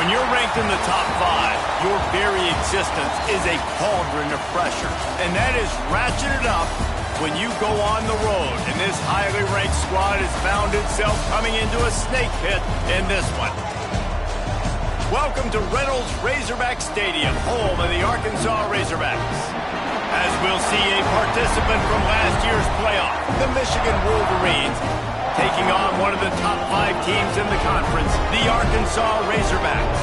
When you're ranked in the top 5, your very existence is a cauldron of pressure. And that is ratcheted up when you go on the road. And this highly ranked squad has found itself coming into a snake pit in this one. Welcome to Reynolds Razorback Stadium, home of the Arkansas Razorbacks. As we'll see a participant from last year's playoff, the Michigan Wolverines, taking on one of the top 5 teams in the conference, the Arkansas Razorbacks.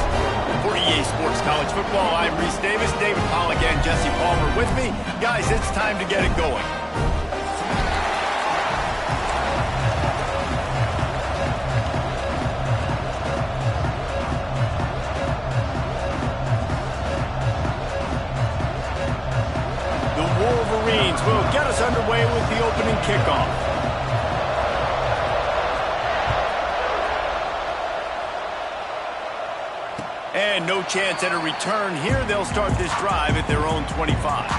For EA Sports College Football, I'm Reese Davis, David Pollock, and Jesse Palmer with me. Guys, it's time to get it going. Will get us underway with the opening kickoff. And no chance at a return here. They'll start this drive at their own 25.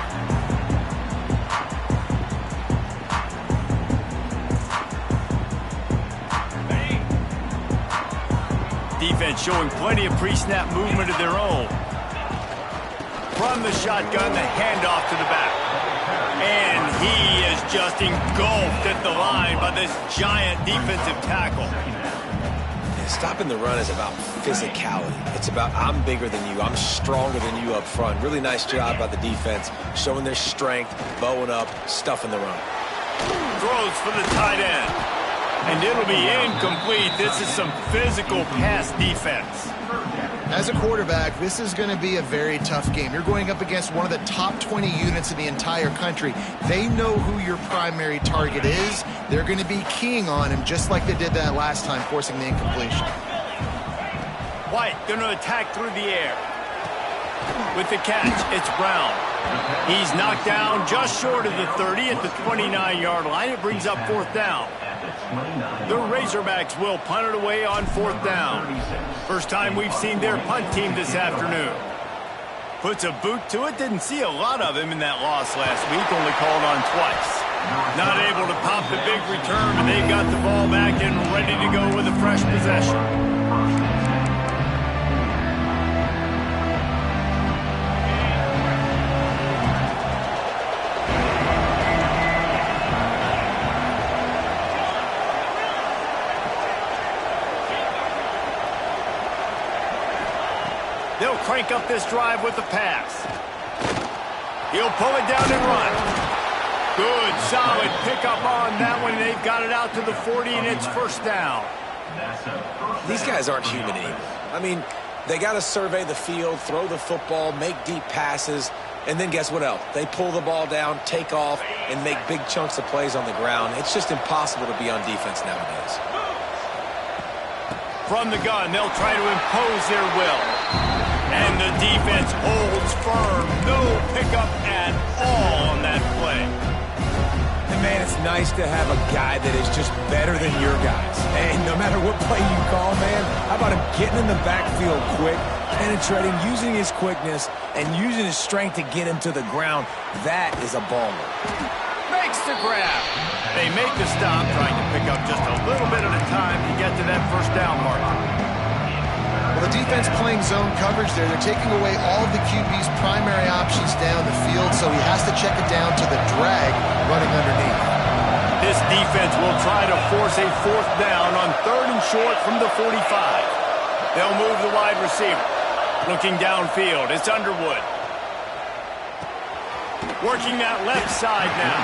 Defense showing plenty of pre-snap movement of their own. From the shotgun, the handoff to the back. And he is just engulfed at the line by this giant defensive tackle. And stopping the run is about physicality. It's about I'm bigger than you, I'm stronger than you up front. Really nice job by the defense, showing their strength, bowing up, stuffing the run. Throws for the tight end. And it'll be incomplete. This is some physical pass defense. As a quarterback, this is going to be a very tough game. You're going up against one of the top 20 units in the entire country. They know who your primary target is. They're going to be keying on him just like they did that last time, forcing the incompletion. White going to attack through the air. With the catch, it's Brown. He's knocked down just short of the 30 at the 29-yard line. It brings up 4th down. The Razorbacks will punt it away on 4th down. First time we've seen their punt team this afternoon. Puts a boot to it. Didn't see a lot of him in that loss last week. Only called on twice. Not able to pop the big return, but they've got the ball back and ready to go with a fresh possession. They'll crank up this drive with the pass. He'll pull it down and run. Good, solid pickup on that one. They've got it out to the 40, and it's 1st down. These guys aren't human anymore. I mean, they got to survey the field, throw the football, make deep passes, and then guess what else? They pull the ball down, take off, and make big chunks of plays on the ground. It's just impossible to be on defense nowadays. From the gun, they'll try to impose their will. And the defense holds firm. No pickup at all on that play. And, man, it's nice to have a guy that is just better than your guys. And no matter what play you call, man, how about him getting in the backfield quick, penetrating, using his quickness, and using his strength to get him to the ground. That is a baller. Makes the grab. They make the stop, trying to pick up just a little bit at a time to get to that 1st down marker. Well, the defense playing zone coverage there. They're taking away all of the QB's primary options down the field, so he has to check it down to the drag running underneath. This defense will try to force a 4th down on 3rd and short from the 45. They'll move the wide receiver. Looking downfield, it's Underwood. Working that left side now.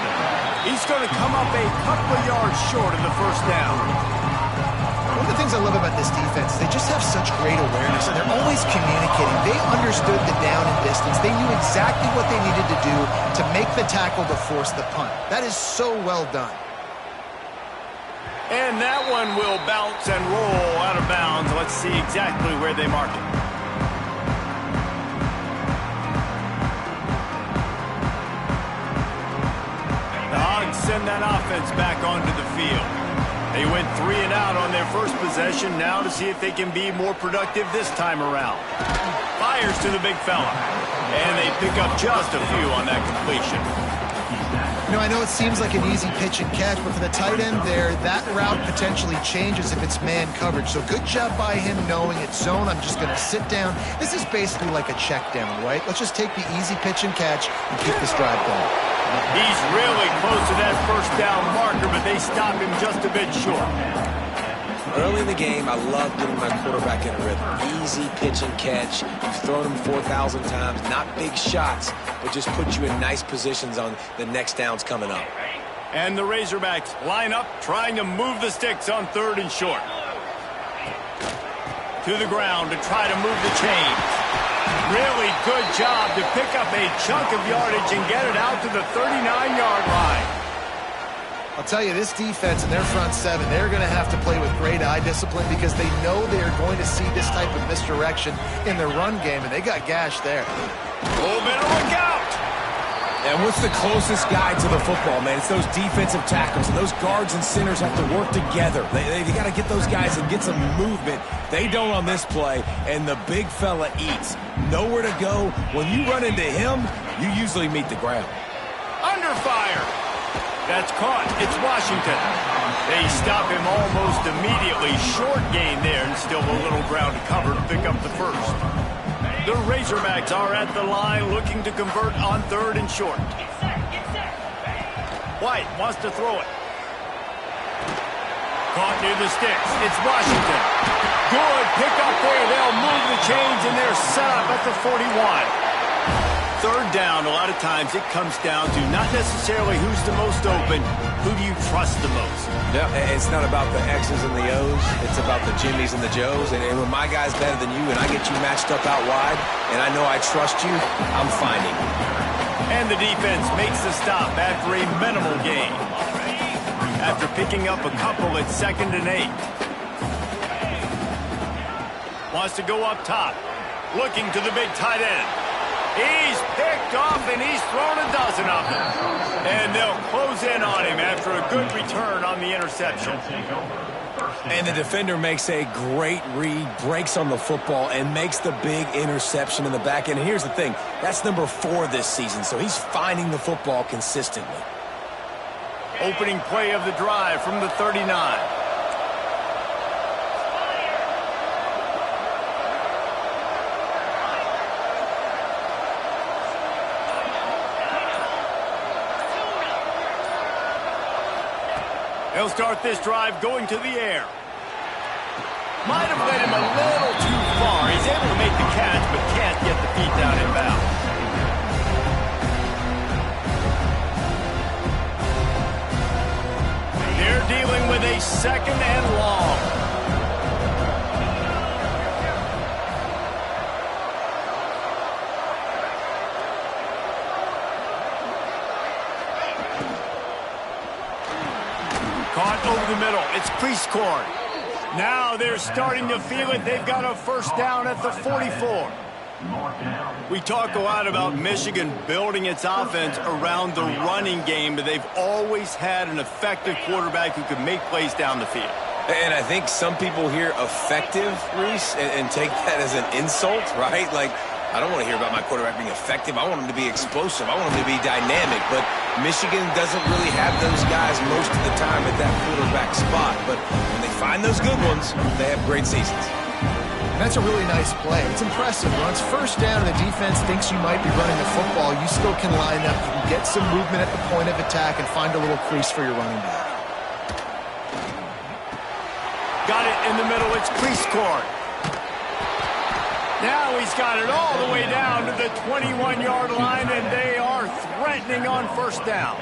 He's going to come up a couple of yards short of the 1st down. One of the things I love about this defense, they just have such great awareness, and they're always communicating. They understood the down and distance. They knew exactly what they needed to do to make the tackle to force the punt. That is so well done. And that one will bounce and roll out of bounds. Let's see exactly where they mark it. The Hogs send that offense back onto the field. They went 3 and out on their first possession, now to see if they can be more productive this time around. Fires to the big fella. And they pick up just a few on that completion. I know it seems like an easy pitch and catch, but for the tight end there, that route potentially changes if it's man coverage. So good job by him knowing it's zone. I'm just going to sit down. This is basically like a check down, right? Let's just take the easy pitch and catch and keep this drive going. He's really close to that first down marker, but they stop him just a bit short. Early in the game, I love getting my quarterback in a rhythm. Easy pitch and catch. You've thrown him 4,000 times. Not big shots, but just put you in nice positions on the next downs coming up. And the Razorbacks line up, trying to move the sticks on 3rd and short. To the ground to try to move the chains. Really good job to pick up a chunk of yardage and get it out to the 39-yard line. I'll tell you, this defense and their front seven, they're going to have to play with great eye discipline because they know they are going to see this type of misdirection in their run game, and they got gashed there. A little bit of look out. And what's the closest guy to the football, man? It's those defensive tackles, and those guards and centers have to work together. They got to get those guys and get some movement. They don't on this play, and the big fella eats. Nowhere to go. When you run into him, you usually meet the ground. Under fire. That's caught. It's Washington. They stop him almost immediately. Short gain there, and still a little ground to cover to pick up the first. The Razorbacks are at the line looking to convert on 3rd and short. White wants to throw it. Caught near the sticks. It's Washington. Good pick up there. They'll move the chains, and they're set up at the 41. 3rd down, a lot of times it comes down to not necessarily who's the most open, who do you trust the most? Yeah, it's not about the X's and the O's. It's about the Jimmys and the Joes. And when my guy's better than you and I get you matched up out wide and I know I trust you, I'm finding you. And the defense makes the stop after a minimal gain. After picking up a couple at 2nd and 8. Wants to go up top. Looking to the big tight end. He's picked off, and he's thrown a dozen of them. And they'll close in on him after a good return on the interception. And the defender makes a great read, breaks on the football, and makes the big interception in the back end. And here's the thing, that's number 4 this season, so he's finding the football consistently. Opening play of the drive from the 39. He'll start this drive going to the air. Might have led him a little too far. He's able to make the catch, but can't get the feet down in bounds. They're dealing with a 2nd and long. Caught over the middle. It's Priestcorn. Now they're starting to feel it. They've got a first down at the 44. We talk a lot about Michigan building its offense around the running game, but they've always had an effective quarterback who can make plays down the field. And I think some people hear effective, Reese, and take that as an insult, right? Like, I don't want to hear about my quarterback being effective. I want him to be explosive. I want him to be dynamic. But Michigan doesn't really have those guys most of the time at that quarterback spot. But when they find those good ones, they have great seasons. That's a really nice play. It's impressive. When it's first down and the defense thinks you might be running the football, you still can line up. You can get some movement at the point of attack and find a little crease for your running back. Got it in the middle. It's Priestcorn. Now he's got it all the way down to the 21-yard line, and they are threatening on first down.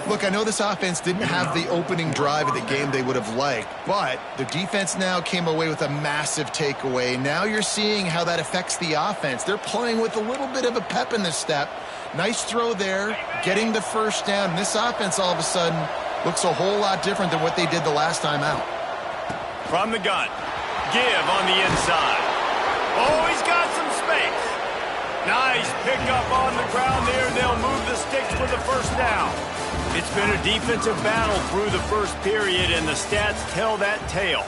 Look, I know this offense didn't have the opening drive of the game they would have liked, but the defense now came away with a massive takeaway. Now you're seeing how that affects the offense. They're playing with a little bit of a pep in the step. Nice throw there, getting the first down. This offense all of a sudden looks a whole lot different than what they did the last time out. From the gun, give on the inside. Oh, he's got some space. Nice pickup on the ground there. They'll move the sticks for the first down. It's been a defensive battle through the first period, and the stats tell that tale.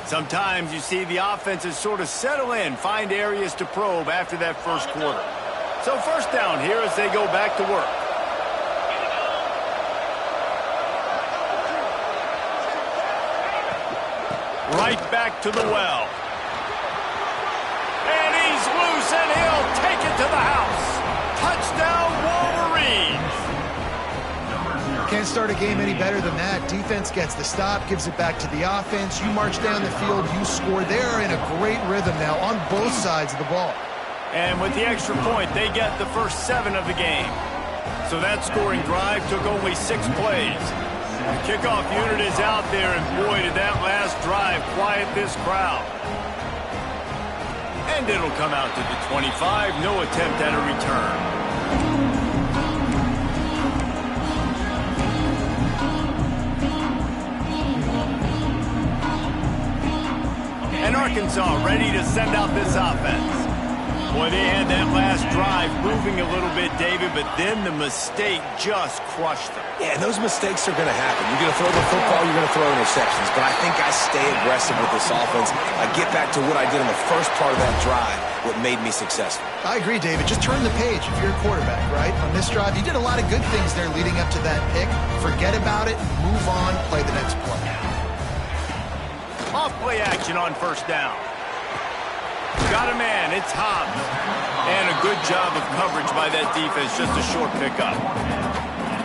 Sometimes you see the offenses sort of settle in, find areas to probe after that first quarter. So first down here as they go back to work. back to the well. And he's loose, and he'll take it to the house. Touchdown, Wolverines. Can't start a game any better than that. Defense gets the stop, gives it back to the offense. You march down the field, you score. They're in a great rhythm now on both sides of the ball. And with the extra point, they get the first 7 of the game. So that scoring drive took only 6 plays. The kickoff unit is out there, and boy, did that last drive quiet this crowd. And it'll come out to the 25, no attempt at a return. And Arkansas ready to send out this offense. Boy, they had that last drive moving a little bit, David, but then the mistake just crushed them. Yeah, those mistakes are going to happen. You're going to throw the football, you're going to throw interceptions. But I think I stay aggressive with this offense. I get back to what I did in the first part of that drive, what made me successful. I agree, David. Just turn the page if you're a quarterback, right? On this drive, you did a lot of good things there leading up to that pick. Forget about it, move on, play the next play. Off play action on first down. Got a man, it's Hobbs. And a good job of coverage by that defense, just a short pickup.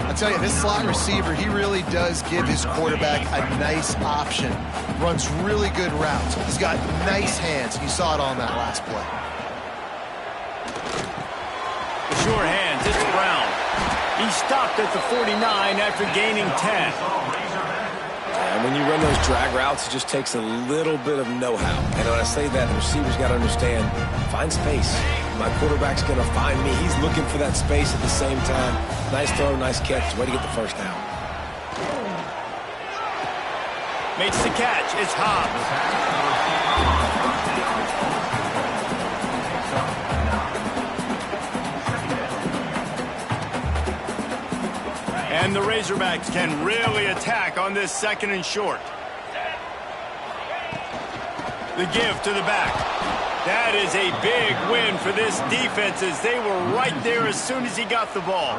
I'll tell you, this slot receiver, he really does give his quarterback a nice option. Runs really good routes. He's got nice hands. You saw it on that last play. The sure hands, it's Brown. He stopped at the 49 after gaining 10. And when you run those drag routes, it just takes a little bit of know-how. And when I say that, the receiver's got to understand, find space. My quarterback's going to find me. He's looking for that space at the same time. Nice throw, nice catch. Way to get the first down. Makes the catch. It's Hobbs. And the Razorbacks can really attack on this 2nd and short. The give to the back. That is a big win for this defense as they were right there as soon as he got the ball.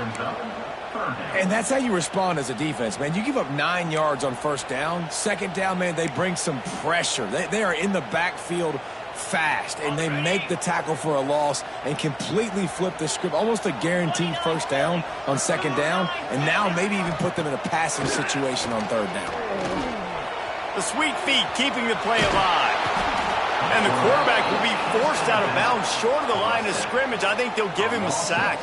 And that's how you respond as a defense, man. You give up 9 yards on first down. 2nd down, man, they bring some pressure. They are in the backfield fast, and they make the tackle for a loss and completely flip the script. Almost a guaranteed first down on 2nd down, and now maybe even put them in a passing situation on 3rd down. The sweet feet keeping the play alive. And the quarterback will be forced out of bounds short of the line of scrimmage. I think they'll give him a sack.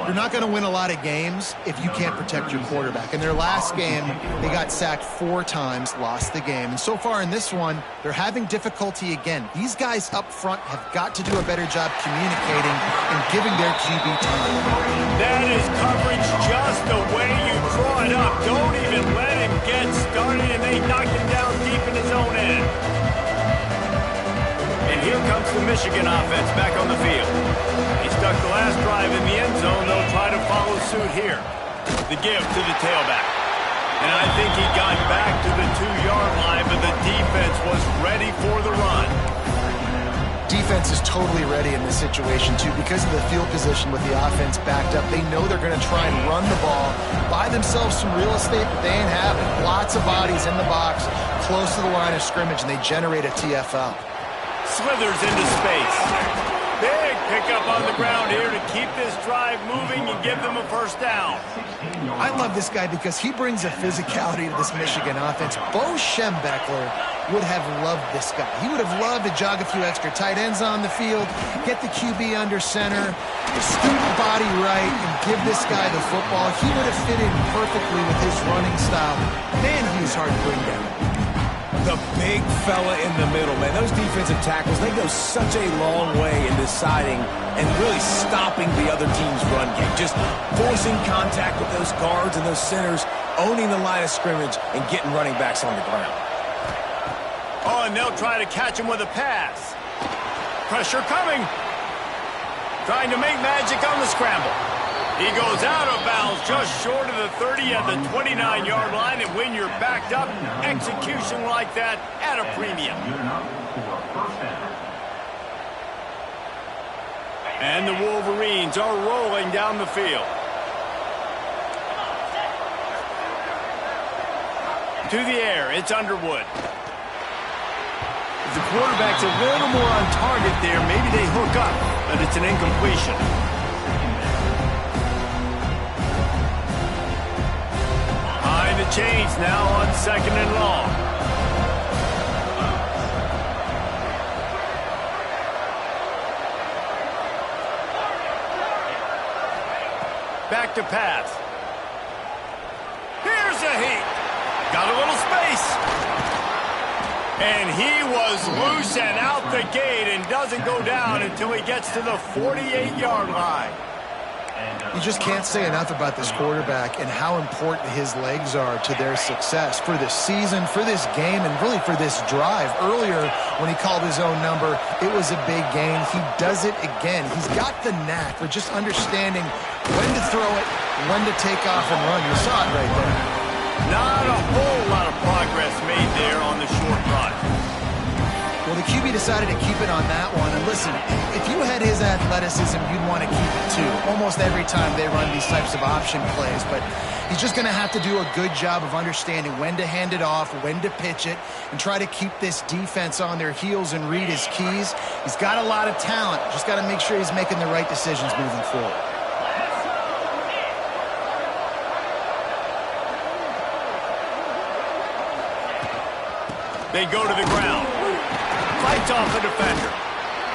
You're not going to win a lot of games if you can't protect your quarterback. In their last game, they got sacked 4 times, lost the game. And so far in this one, they're having difficulty again. These guys up front have got to do a better job communicating and giving their QB time. That is coverage just the way you draw it up. Don't even let him get started, and they knock him down deep in his own end. And here comes the Michigan offense back on the field. He stuck the last drive in the end zone. They'll try to follow suit here. The give to the tailback. And I think he got back to the 2-yard line, but the defense was ready for the run. Defense is totally ready in this situation, too, because of the field position with the offense backed up. They know they're going to try and run the ball, buy themselves some real estate that they ain't having. Lots of bodies in the box, close to the line of scrimmage, and they generate a TFL. Slithers into space. Big pickup on the ground here to keep this drive moving and give them a first down. I love this guy because he brings a physicality to this Michigan offense. Bo Schembechler would have loved this guy. He would have loved to jog a few extra tight ends on the field, get the QB under center, scoot the body right, and give this guy the football. He would have fit in perfectly with his running style. Man, he was hard to bring down. The big fella in the middle, man. Those defensive tackles, they go such a long way in deciding and really stopping the other team's run game. Just forcing contact with those guards and those centers, owning the line of scrimmage, and getting running backs on the ground. Oh, and they'll try to catch him with a pass. Pressure coming. Trying to make magic on the scramble. He goes out of bounds just short of the 30 at the 29-yard line, and when you're backed up, execution like that at a premium. And the Wolverines are rolling down the field. To the air, it's Underwood. The quarterback's a little more on target there. Maybe they hook up, but it's an incompletion. Behind the chains now on 2nd and long. Back to pass. Here's a heat. Got a little space. And he was loose and out the gate and doesn't go down until he gets to the 48-yard line. You just can't say enough about this quarterback and how important his legs are to their success for this season, for this game, and really for this drive. Earlier, when he called his own number, it was a big gain. He does it again. He's got the knack for just understanding when to throw it, when to take off and run. You saw it right there. Not a whole lot of progress made there on the short run. Well, the QB decided to keep it on that one. And listen, if you had his athleticism, you'd want to keep it too. Almost every time they run these types of option plays. But he's just going to have to do a good job of understanding when to hand it off, when to pitch it, and try to keep this defense on their heels and read his keys. He's got a lot of talent. Just got to make sure he's making the right decisions moving forward. They go to the ground. Fights off the defender.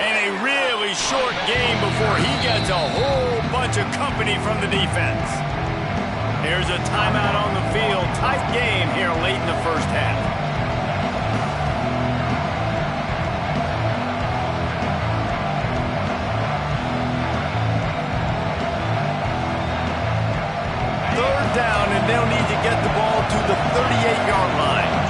And a really short game before he gets a whole bunch of company from the defense. Here's a timeout on the field. Tight game here late in the first half. Third down, and they'll need to get the ball to the 38-yard line.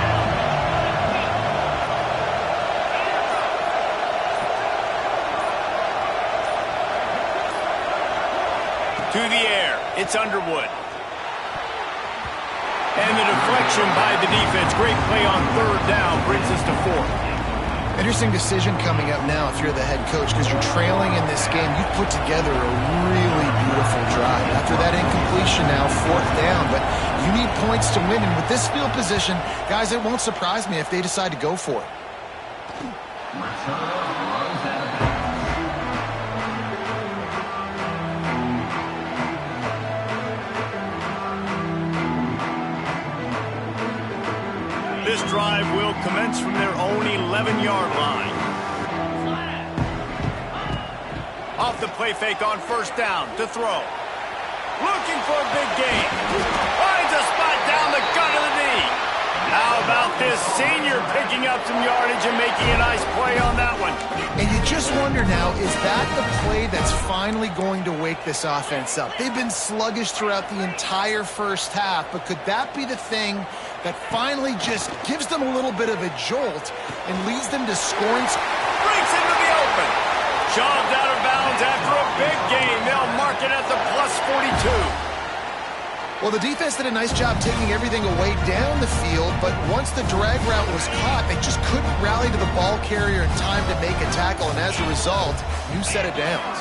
To the air, it's Underwood. And the deflection by the defense. Great play on third down brings us to 4th. Interesting decision coming up now if you're the head coach, because you're trailing in this game. You've put together a really beautiful drive. After that incompletion now, 4th down, but you need points to win. And with this field position, guys, it won't surprise me if they decide to go for it. This drive will commence from their own 11-yard line. Off the play fake on first down to throw. Looking for a big gain. Finds a spot down the gut of the knee. How about this senior picking up some yardage and making a nice play on that one? And you just wonder now, is that the play that's finally going to wake this offense up? They've been sluggish throughout the entire first half, but could that be the thing that finally just gives them a little bit of a jolt and leads them to scoring? Breaks into the open. Shoved out of bounds after a big gain. They'll mark it at the plus 42. Well, the defense did a nice job taking everything away down the field, but once the drag route was caught, they just couldn't rally to the ball carrier in time to make a tackle, and as a result, new set of downs.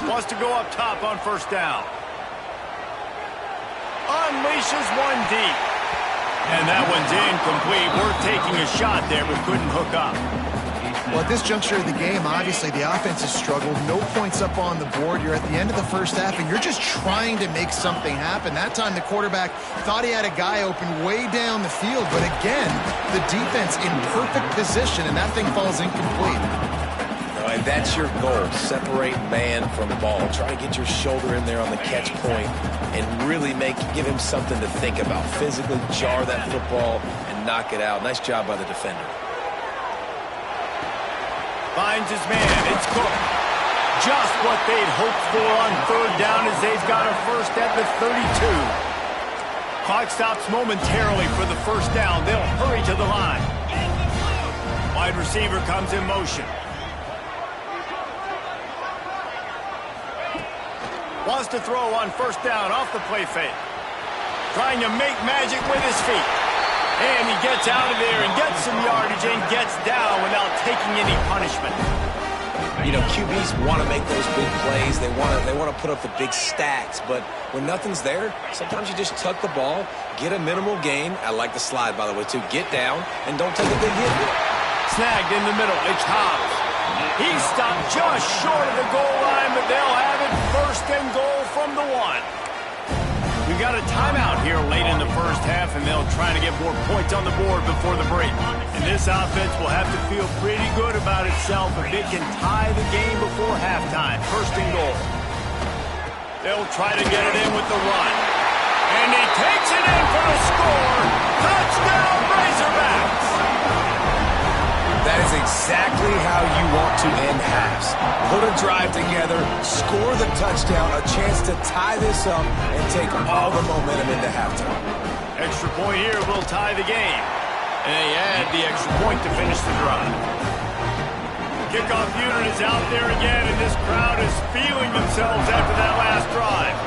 Wants to go up top on first down. Unleashes one deep. And that one's incomplete. We're taking a shot there, but couldn't hook up. Well, at this juncture of the game, obviously the offense has struggled. No points up on the board. You're at the end of the first half, and you're just trying to make something happen. That time the quarterback thought he had a guy open way down the field, but again, the defense in perfect position, and that thing falls incomplete. All right, that's your goal. Separate man from ball. Try to get your shoulder in there on the catch point and really give him something to think about. Physically jar that football and knock it out. Nice job by the defender. Finds his man. It's Cook. Just what they'd hoped for on third down as they've got a first at the 32. Clock stops momentarily for the first down. They'll hurry to the line. Wide receiver comes in motion. Wants to throw on first down off the play fake. Trying to make magic with his feet. And he gets out of there and gets some yardage and gets down without taking any punishment. You know, QBs want to make those big plays. They want to put up the big stacks, but when nothing's there, sometimes you just tuck the ball, get a minimal gain. I like the slide, by the way, too. Get down and don't take a big hit. Snagged in the middle. It's Hobbs. He's stopped just short of the goal line, but they'll have it first and goal from the 1. We got a timeout here late in the first half, and they'll try to get more points on the board before the break. And this offense will have to feel pretty good about itself if it can tie the game before halftime. First and goal. They'll try to get it in with the run. And he takes it in for the score. Touchdown, Razorbacks! That is exactly how you want to end halves. Put a drive together, score the touchdown, a chance to tie this up, and take all the momentum into halftime. Extra point here will tie the game. And they add the extra point to finish the drive. Kickoff unit is out there again, and this crowd is feeling themselves after that last drive.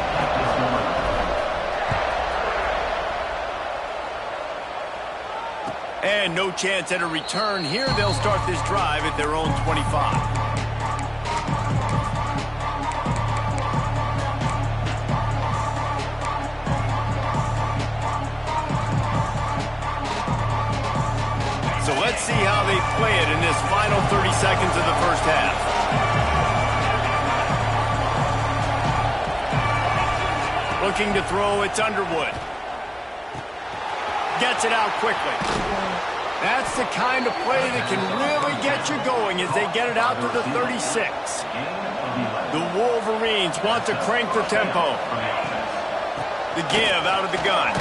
And no chance at a return here. They'll start this drive at their own 25. So let's see how they play it in this final 30 seconds of the first half. Looking to throw, it's Underwood. Gets it out quickly. That's the kind of play that can really get you going as they get it out to the 36. The Wolverines want to crank the tempo. The give out of the gun.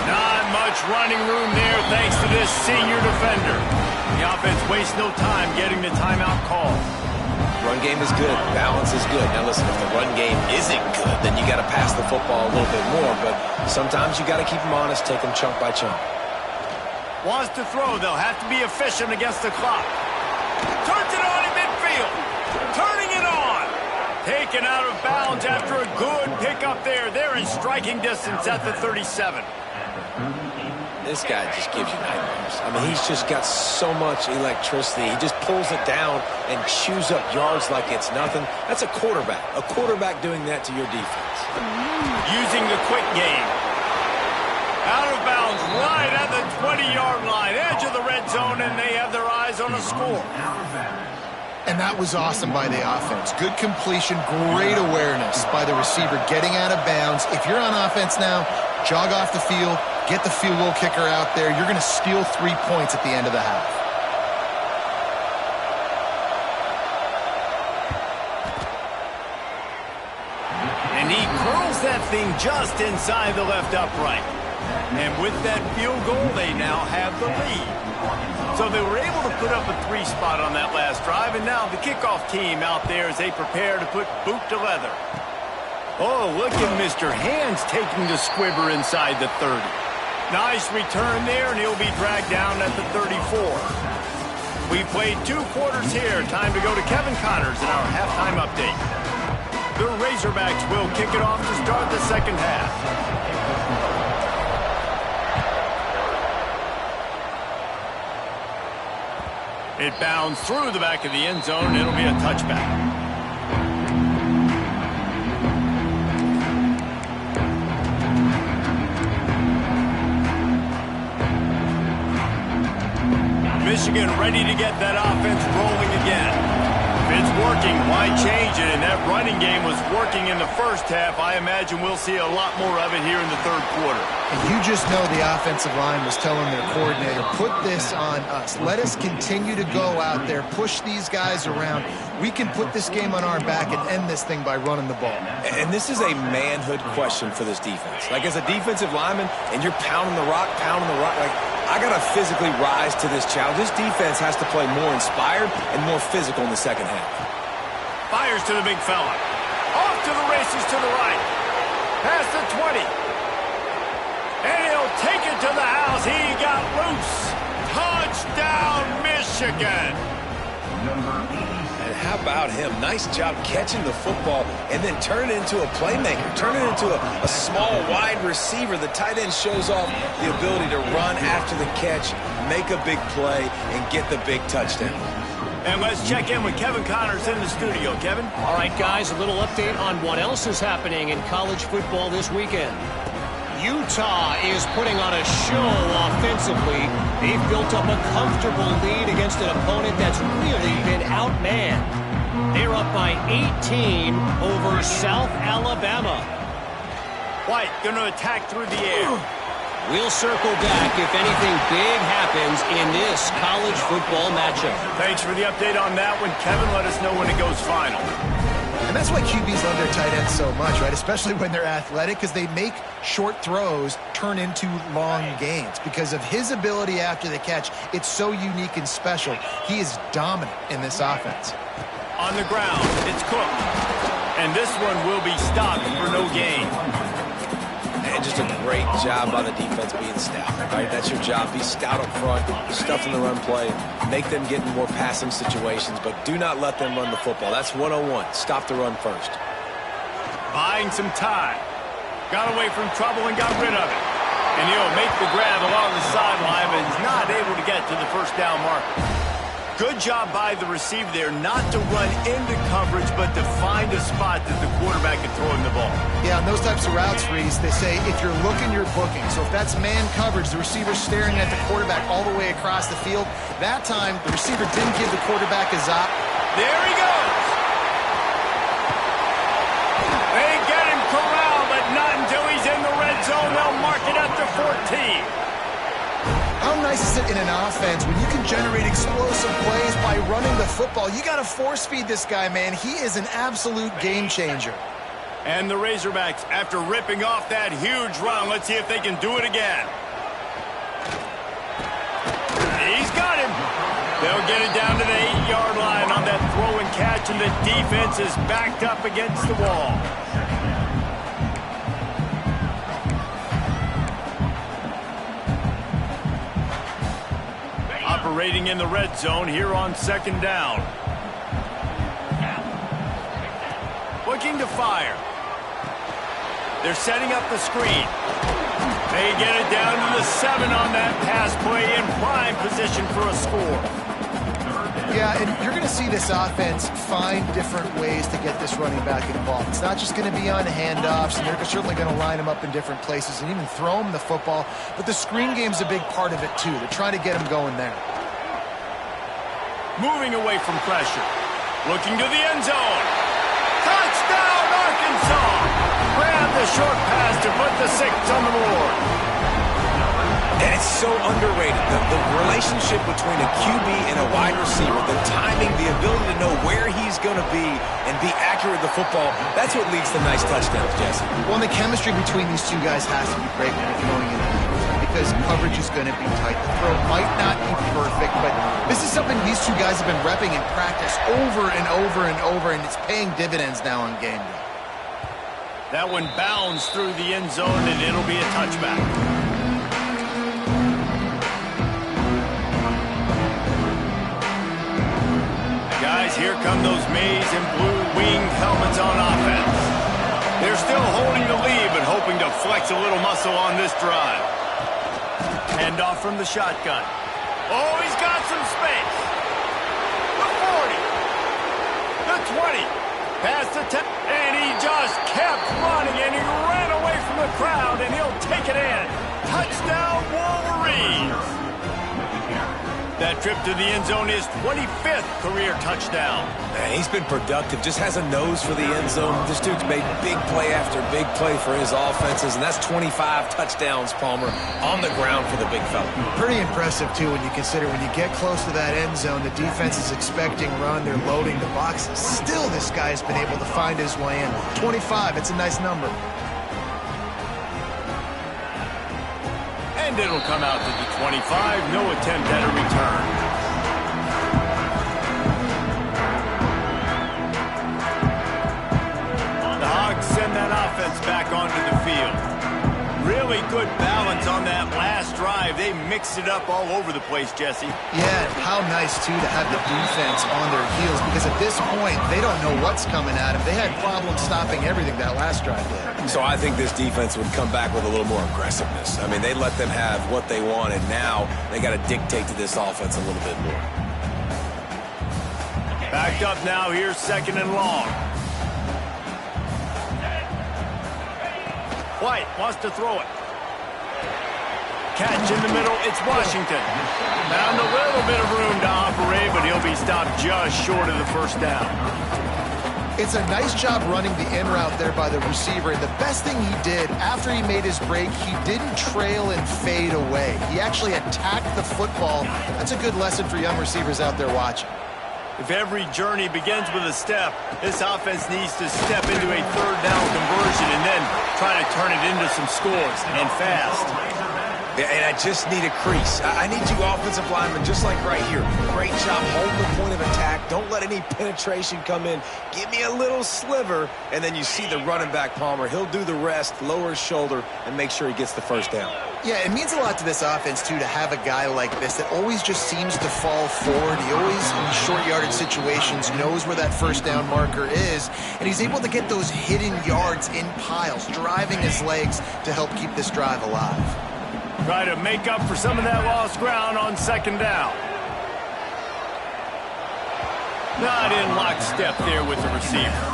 Not much running room there thanks to this senior defender. The offense wastes no time getting the timeout call. Run game is good. Balance is good. Now listen, if the run game isn't good, then you got to pass the football a little bit more. But sometimes you got to keep them honest, take them chunk by chunk. Wants to throw. They'll have to be efficient against the clock. Turns it on in midfield. Turning it on. Taken out of bounds after a good pickup there. They're in striking distance at the 37. This guy just gives you nightmares. I mean, he's just got so much electricity. He just pulls it down and chews up yards like it's nothing. That's a quarterback. A quarterback doing that to your defense. Using the quick game. Out of bounds right at the 20-yard line. Edge of the red zone, and they have their eyes on a score. And that was awesome by the offense. Good completion, great awareness by the receiver getting out of bounds. If you're on offense now, jog off the field, get the field goal kicker out there. You're going to steal 3 points at the end of the half. And he curls that thing just inside the left upright. And with that field goal, they now have the lead. So they were able to put up a 3 spot on that last drive, and now the kickoff team out there as they prepare to put boot to leather. Oh, look at Mr. Hands taking the squibber inside the 30. Nice return there, and he'll be dragged down at the 34. We played 2 quarters here. Time to go to Kevin Connors in our halftime update. The Razorbacks will kick it off to start the second half. It bounds through the back of the end zone. It'll be a touchback. Michigan ready to get that offense rolling again. If it's working, why change it? And that running game was working in the first half. I imagine we'll see a lot more of it here in the third quarter. And you just know the offensive line was telling their coordinator, put this on us. Let us continue to go out there, push these guys around. We can put this game on our back and end this thing by running the ball. And this is a manhood question for this defense. Like, as a defensive lineman, and you're pounding the rock, like, I got to physically rise to this challenge. This defense has to play more inspired and more physical in the second half. Fires to the big fella. Off to the races to the right. Past the 20. And he'll take it to the house. He got loose. Touchdown, Michigan. And how about him? Nice job catching the football and then turn it into a playmaker. Turn it into a small, wide receiver. The tight end shows off the ability to run after the catch, make a big play, and get the big touchdown. And let's check in with Kevin Connors in the studio. Kevin? All right, guys, a little update on what else is happening in college football this weekend. Utah is putting on a show offensively. They've built up a comfortable lead against an opponent that's really been outmanned. They're up by 18 over South Alabama. White going to attack through the air. We'll circle back if anything big happens in this college football matchup. Thanks for the update on that one, Kevin. Let us know when it goes final. And that's why QBs love their tight ends so much, right? Especially when they're athletic, because they make short throws turn into long gains. Because of his ability after the catch, it's so unique and special. He is dominant in this offense. On the ground, it's Cook. And this one will be stopped for no gain. And just a great job by the defense being stout, right? That's your job. Be stout up front, stuff in the run play, make them get in more passing situations, but do not let them run the football. That's 101. Stop the run first. Buying some time. Got away from trouble and got rid of it. And he'll make the grab along the sideline, but is not able to get to the first down marker. Good job by the receiver there not to run into coverage, but to find a spot that the quarterback can throw him the ball. Yeah, on those types of routes, Reese, they say if you're looking, you're booking. So if that's man coverage, the receiver's staring at the quarterback all the way across the field. That time, the receiver didn't give the quarterback a zop. There he goes. They get him corralled, but not until he's in the red zone. They'll mark it up to 14. How nice is it in an offense when you can generate explosive plays by running the football? You got to force feed this guy, man. He is an absolute game changer. And the Razorbacks, after ripping off that huge run, let's see if they can do it again. He's got him. They'll get it down to the 8-yard line on that throw and catch, and the defense is backed up against the wall. Operating in the red zone here on second down. Looking to fire. They're setting up the screen. They get it down to the 7 on that pass play in prime position for a score. Yeah, and you're going to see this offense find different ways to get this running back involved. It's not just going to be on handoffs, and they're certainly going to line him up in different places and even throw him the football. But the screen game's a big part of it, too. They're trying to get him going there. Moving away from pressure. Looking to the end zone. Touchdown, Arkansas! Grab the short pass to put the 6 on the board. And it's so underrated. The relationship between a QB and a wide receiver, the timing, the ability to know where he's going to be and be accurate with the football, that's what leads to nice touchdowns, Jesse. Well, and the chemistry between these two guys has to be great when you're throwing in because coverage is going to be tight. The throw might not be perfect, but this is something these two guys have been repping in practice over and over and over, and it's paying dividends now on game day. That one bounds through the end zone, and it'll be a touchback. Guys, here come those maize and blue winged helmets on offense. They're still holding the lead, but hoping to flex a little muscle on this drive. Hand off from the shotgun. Oh, he's got some space. The 40. The 20. Past the 10. And he just kept running, and he ran away from the crowd, and he'll take it in. Touchdown, Wolverines. That trip to the end zone is 25th career touchdown. Man, he's been productive, just has a nose for the end zone. This dude's made big play after big play for his offenses, and that's 25 touchdowns, Palmer, on the ground for the big fella. Pretty impressive, too, when you consider when you get close to that end zone, the defense is expecting run, they're loading the boxes. Still, this guy's been able to find his way in. 25, it's a nice number. And it'll come out to the 25. No attempt at a return. The Hogs send that offense back onto the field. Really good balance on that last drive. They mixed it up all over the place, Jesse. Yeah, how nice, too, to have the defense on their heels, because at this point, they don't know what's coming at them. They had problems stopping everything that last drive did. So I think this defense would come back with a little more aggressiveness. I mean, they let them have what they want, and now they got to dictate to this offense a little bit more. Backed up now, here's 2nd and long. White wants to throw it. Catch in the middle, it's Washington. Found a little bit of room to operate, but he'll be stopped just short of the 1st down. It's a nice job running the in route there by the receiver. And the best thing he did after he made his break, he didn't trail and fade away. He actually attacked the football. That's a good lesson for young receivers out there watching. If every journey begins with a step, this offense needs to step into a 3rd down conversion and then try to turn it into some scores, and fast. Yeah, and I just need a crease. I need you offensive linemen, just like right here. Great job holding the point of attack. Don't let any penetration come in. Give me a little sliver, and then you see the running back, Palmer. He'll do the rest, lower his shoulder, and make sure he gets the 1st down. Yeah, it means a lot to this offense, too, to have a guy like this that always just seems to fall forward. He always, in short yardage situations, knows where that 1st down marker is, and he's able to get those hidden yards in piles, driving his legs to help keep this drive alive. Try to make up for some of that lost ground on 2nd down. Not in lockstep there with the receiver.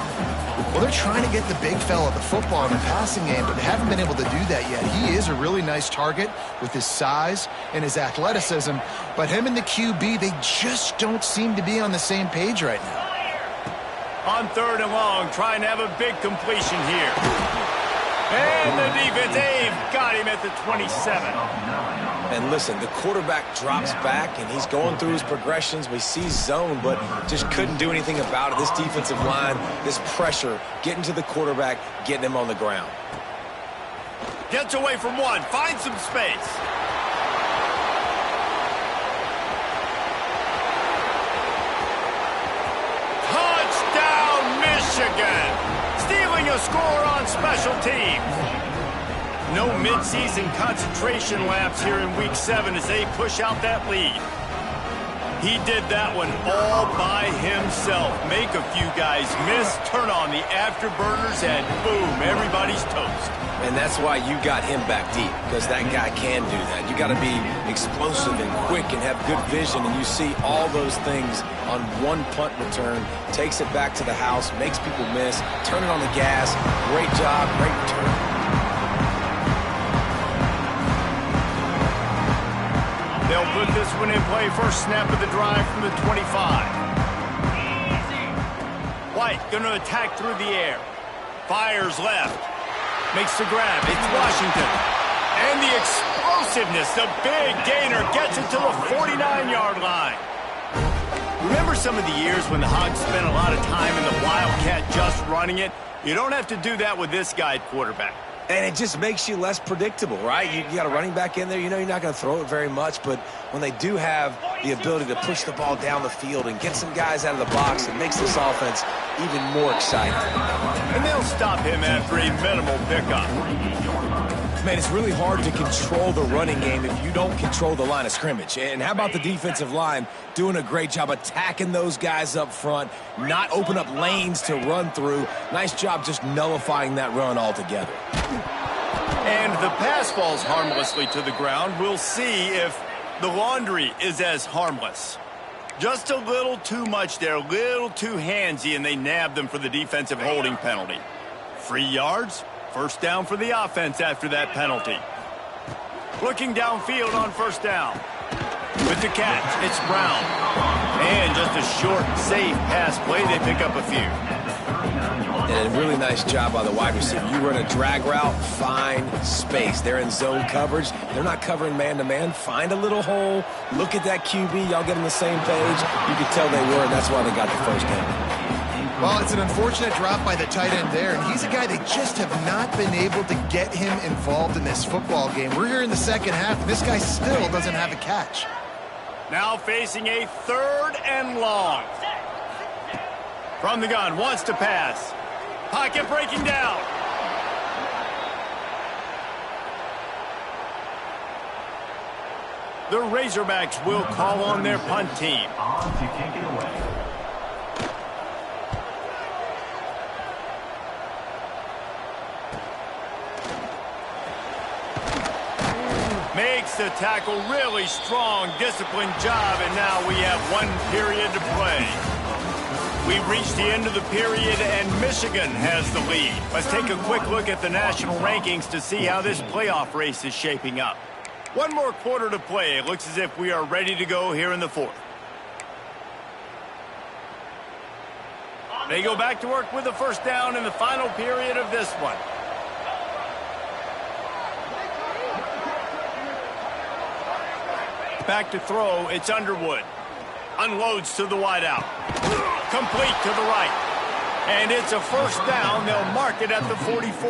Well, they're trying to get the big fella the football in the passing game, but they haven't been able to do that yet. He is a really nice target with his size and his athleticism, but him and the QB, they just don't seem to be on the same page right now. On 3rd and long, trying to have a big completion here. And the defense, they've got him at the 27. And listen, the quarterback drops back, and he's going through his progressions. We see zone, but just couldn't do anything about it. This defensive line, this pressure, getting to the quarterback, getting him on the ground. Gets away from one, finds some space. Touchdown, Michigan! Stealing a score on special teams. No midseason concentration laps here in Week 7 as they push out that lead. He did that one all by himself. Make a few guys miss, turn on the afterburners, and boom, everybody's toast. And that's why you got him back deep, because that guy can do that. You got to be explosive and quick and have good vision, and you see all those things on one punt return. Takes it back to the house, makes people miss, turn it on the gas. Great job, great return. They'll put this one in play. First snap of the drive from the 25. White going to attack through the air. Fires left. Makes the grab. It's Washington. And the explosiveness, the big gainer, gets it to the 49-yard line. Remember some of the years when the Hogs spent a lot of time in the Wildcat just running it? You don't have to do that with this guy at quarterback. And it just makes you less predictable, right? You got a running back in there. You know you're not going to throw it very much, but when they do have the ability to push the ball down the field and get some guys out of the box, it makes this offense even more exciting. And they'll stop him after a minimal pickup. Man, it's really hard to control the running game if you don't control the line of scrimmage. And how about the defensive line doing a great job attacking those guys up front, not open up lanes to run through. Nice job just nullifying that run altogether. And the pass falls harmlessly to the ground. We'll see if the laundry is as harmless. Just a little too much there, a little too handsy, and they nabbed them for the defensive holding penalty. 3 yards. First down for the offense after that penalty. Looking downfield on first down. With the catch, it's Brown. And just a short, safe pass play. They pick up a few. And a really nice job by the wide receiver. You run a drag route, find space. They're in zone coverage. They're not covering man-to-man. Find a little hole. Look at that QB. Y'all get on the same page. You could tell they were, and that's why they got the first down. Well, it's an unfortunate drop by the tight end there, and he's a guy they just have not been able to get him involved in this football game. We're here in the second half, and this guy still doesn't have a catch. Now facing a 3rd and long. From the gun, wants to pass. Pocket breaking down. The Razorbacks will call on their punt team. Makes the tackle, really strong, disciplined job, and now we have 1 period to play. We've reached the end of the period, and Michigan has the lead. Let's take a quick look at the national rankings to see how this playoff race is shaping up. One more quarter to play. It looks as if we are ready to go here in the fourth. They go back to work with the first down in the final period of this one. Back to throw, it's Underwood. Unloads to the wideout. Complete to the right. And it's a first down. They'll mark it at the 44.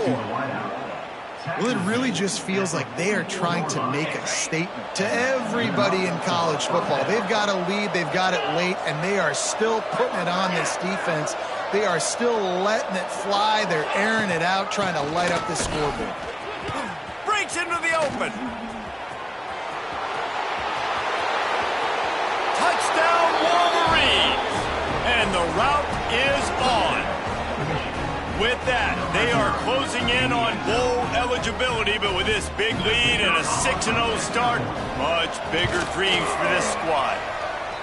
Well, it really just feels like they are trying to make a statement to everybody in college football. They've got a lead, they've got it late, and they are still putting it on this defense. They are still letting it fly. They're airing it out, trying to light up the scoreboard. Breaks into the open. Touchdown Wolverines! And the route is on. With that, they are closing in on bowl eligibility, but with this big lead and a 6-0 start, much bigger dreams for this squad.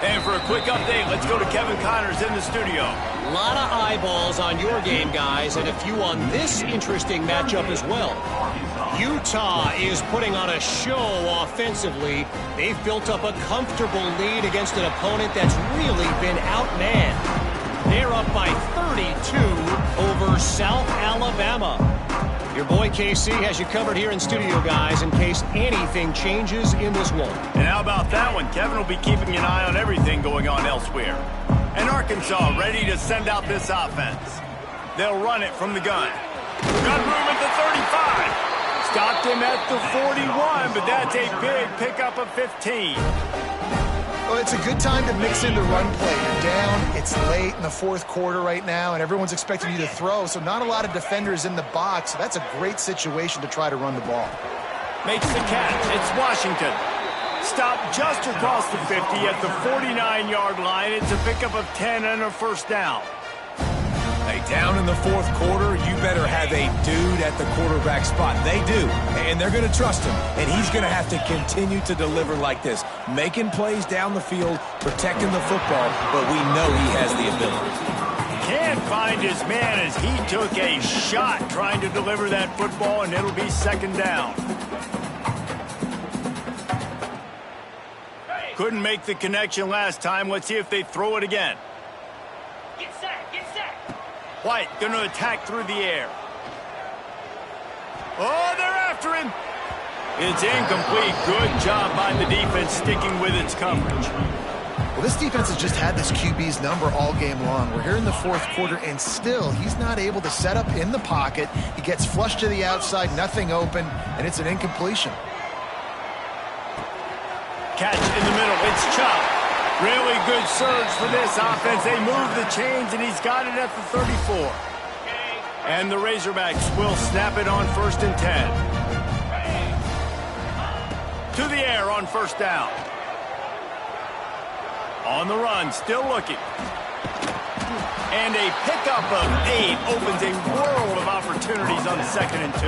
And for a quick update, let's go to Kevin Connors in the studio. A lot of eyeballs on your game, guys, and a few on this interesting matchup as well. Utah is putting on a show offensively. They've built up a comfortable lead against an opponent that's really been outmanned. They're up by 32 over South Alabama. Your boy KC has you covered here in studio, guys, in case anything changes in this one. And how about that one? Kevin will be keeping an eye on everything going on elsewhere. And Arkansas ready to send out this offense. They'll run it from the gun. Gun room at the 35. Stopped him at the 41, but that's a big pickup of 15. Well, it's a good time to mix in the run play. You're down, it's late in the fourth quarter right now, and everyone's expecting you to throw, so not a lot of defenders in the box. So that's a great situation to try to run the ball. Makes the catch. It's Washington. Stopped just across the 50 at the 49-yard line. It's a pickup of 10 and a first down. Hey, down in the fourth quarter, you better have a dude at the quarterback spot. They do, and they're going to trust him. And he's going to have to continue to deliver like this, making plays down the field, protecting the football, but we know he has the ability. Can't find his man as he took a shot trying to deliver that football, and it'll be second down. Couldn't make the connection last time. Let's see if they throw it again. Get set, get set. White going to attack through the air. Oh, they're after him. It's incomplete. Good job by the defense sticking with its coverage. Well, this defense has just had this QB's number all game long. We're here in the fourth quarter, and still he's not able to set up in the pocket. He gets flushed to the outside, nothing open, and it's an incompletion. Catch in the middle. It's Chubb. Really good surge for this offense. They move the chains, and he's got it at the 34. And the Razorbacks will snap it on 1st and 10. To the air on first down. On the run, still looking. And a pickup of 8 opens a world of opportunities on 2nd and 2.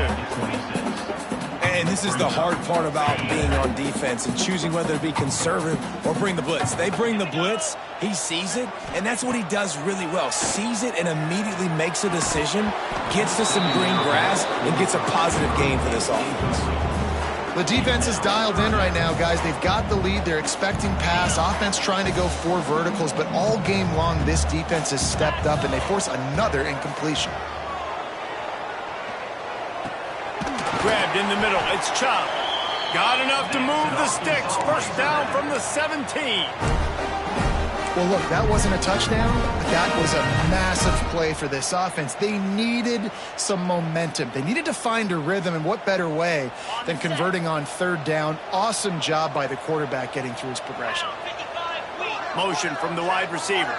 And this is the hard part about being on defense and choosing whether to be conservative or bring the blitz. They bring the blitz, he sees it, and that's what he does really well. Sees it and immediately makes a decision, gets to some green grass, and gets a positive gain for this offense. The defense is dialed in right now, guys. They've got the lead. They're expecting pass. Offense trying to go 4 verticals, but all game long, this defense has stepped up, and they force another incompletion. Grabbed in the middle. It's Chubb. Got enough to move the sticks. First down from the 17. Well, look, that wasn't a touchdown, but that was a massive play for this offense. They needed some momentum. They needed to find a rhythm, and what better way than converting on 3rd down. Awesome job by the quarterback getting through his progression. Motion from the wide receiver.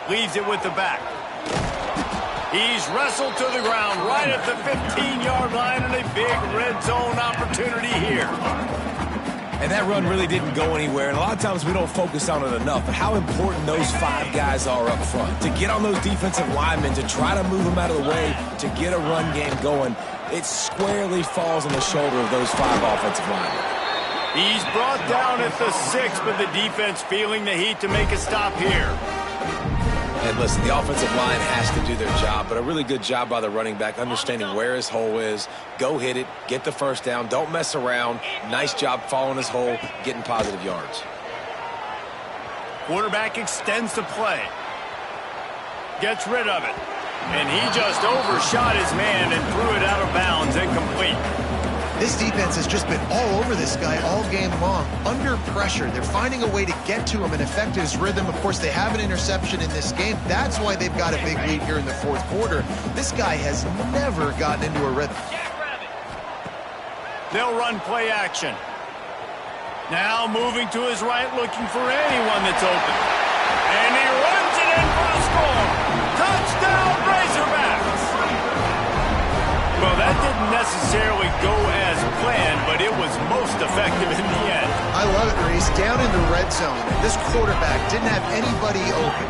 Leaves it with the back. He's wrestled to the ground right at the 15-yard line, and a big red zone opportunity here. And that run really didn't go anywhere, and a lot of times we don't focus on it enough, but how important those 5 guys are up front. To get on those defensive linemen, to try to move them out of the way, to get a run game going, it squarely falls on the shoulder of those 5 offensive linemen. He's brought down at the 6, but the defense feeling the heat to make a stop here. And listen, the offensive line has to do their job, but a really good job by the running back, understanding where his hole is. Go hit it, get the first down, don't mess around. Nice job following his hole, getting positive yards. Quarterback extends the play. Gets rid of it. And he just overshot his man and threw it out of bounds, incomplete. This defense has just been all over this guy all game long. Under pressure, they're finding a way to get to him and affect his rhythm. Of course, they have an interception in this game. That's why they've got a big lead here in the fourth quarter. This guy has never gotten into a rhythm. They'll run play action. Now moving to his right, looking for anyone that's open. And he runs it in for the score. Touchdown, Razorbacks! Well, that didn't necessarily go as planned, but it was most effective in the end. I love it, Reese. Down in the red zone, this quarterback didn't have anybody open.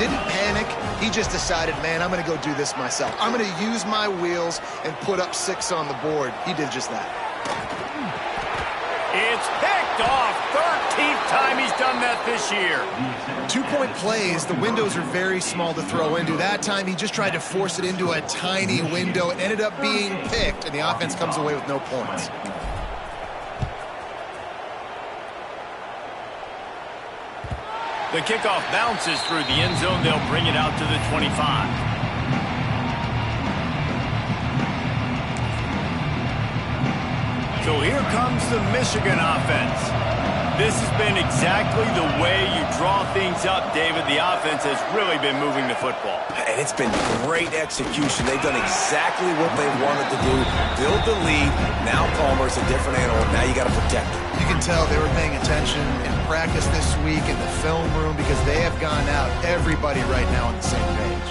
Didn't panic. He just decided, man, I'm going to go do this myself. I'm going to use my wheels and put up 6 on the board. He did just that. It's picked off. 13th time he's done that this year. 2-point plays, the windows are very small to throw into. That time he just tried to force it into a tiny window. It ended up being picked, and the offense comes away with no points. The kickoff bounces through the end zone. They'll bring it out to the 25. So here comes the Michigan offense. This has been exactly the way you draw things up, David. The offense has really been moving the football. And it's been great execution. They've done exactly what they wanted to do. Build the lead. Now Palmer's a different animal. Now you got to protect him. You can tell they were paying attention in practice this week in the film room because they have gone out, everybody right now on the same page.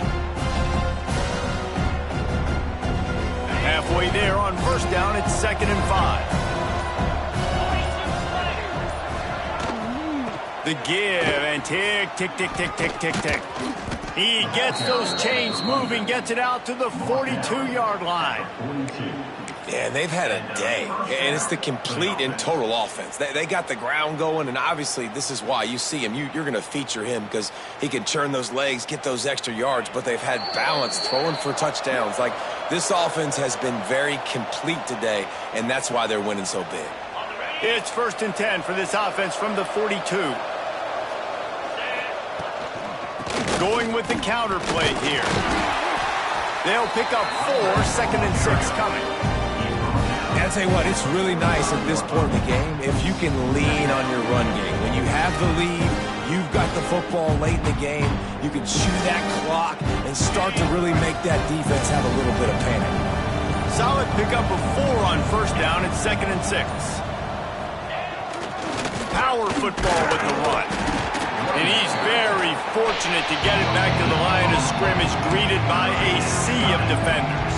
Halfway there on first down, it's 2nd and 5. The give and tick, tick, tick, tick, tick, tick, tick. He gets those chains moving, gets it out to the 42-yard line. Yeah, they've had a day, and it's the complete and total offense. They got the ground going, and obviously this is why you see him. You're going to feature him because he can churn those legs, get those extra yards, but they've had balance, throwing for touchdowns. Like, this offense has been very complete today, and that's why they're winning so big. It's 1st and 10 for this offense from the 42. Going with the counter play here. They'll pick up 4, 2nd and 6 coming. And I'll tell you what, it's really nice at this point in the game if you can lean on your run game. When you have the lead, you've got the football late in the game, you can chew that clock and start to really make that defense have a little bit of panic. Solid pickup of 4 on first down. It's 2nd and 6. Power football with the run. And he's very fortunate to get it back to the line of scrimmage, greeted by a sea of defenders.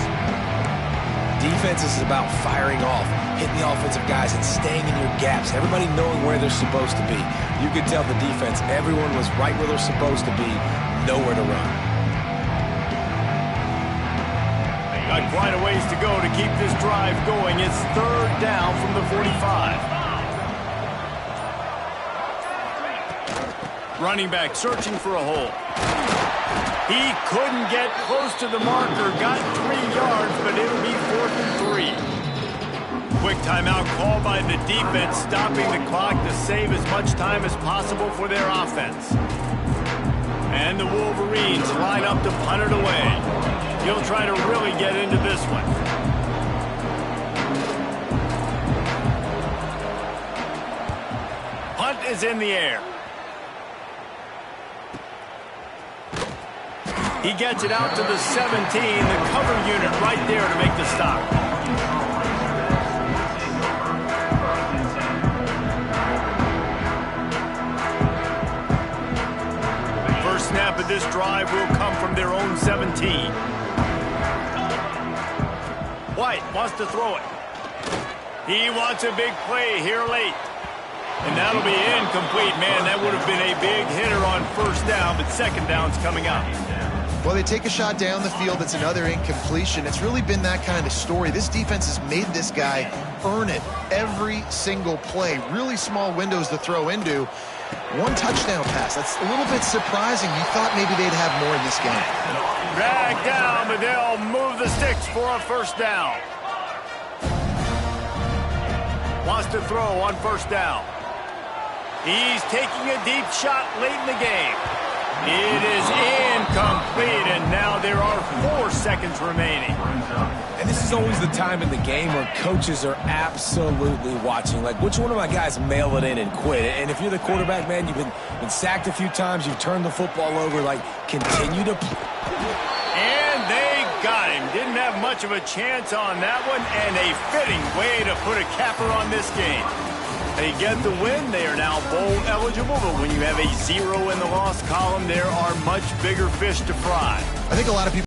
Defense is about firing off, hitting the offensive guys and staying in your gaps, everybody knowing where they're supposed to be. You could tell the defense, everyone was right where they're supposed to be, nowhere to run. Got quite a ways to go to keep this drive going. It's 3rd down from the 45. Running back searching for a hole. He couldn't get close to the marker, got 3 yards, but it'll be 4th and 3. Quick timeout call by the defense, stopping the clock to save as much time as possible for their offense. And the Wolverines line up to punt it away. He'll try to really get into this one. Punt is in the air. He gets it out to the 17, the cover unit right there to make the stop. First snap of this drive will come from their own 17. White wants to throw it. He wants a big play here late. And that'll be incomplete. Man, that would have been a big hitter on first down, but second down's coming up. Well, they take a shot down the field. It's another incompletion. It's really been that kind of story. This defense has made this guy earn it every single play. Really small windows to throw into. One touchdown pass. That's a little bit surprising. You thought maybe they'd have more in this game. Dragged down, but they'll move the sticks for a first down. Wants to throw on first down. He's taking a deep shot late in the game. It is incomplete, and now there are 4 seconds remaining. And this is always the time in the game where coaches are absolutely watching. Like, which one of my guys mail it in and quit? And if you're the quarterback, man, you've been sacked a few times, you've turned the football over, like, continue to play. And they got him. Didn't have much of a chance on that one, and a fitting way to put a capper on this game. They get the win. They are now bowl eligible, but when you have a 0 in the loss column, there are much bigger fish to fry. I think a lot of people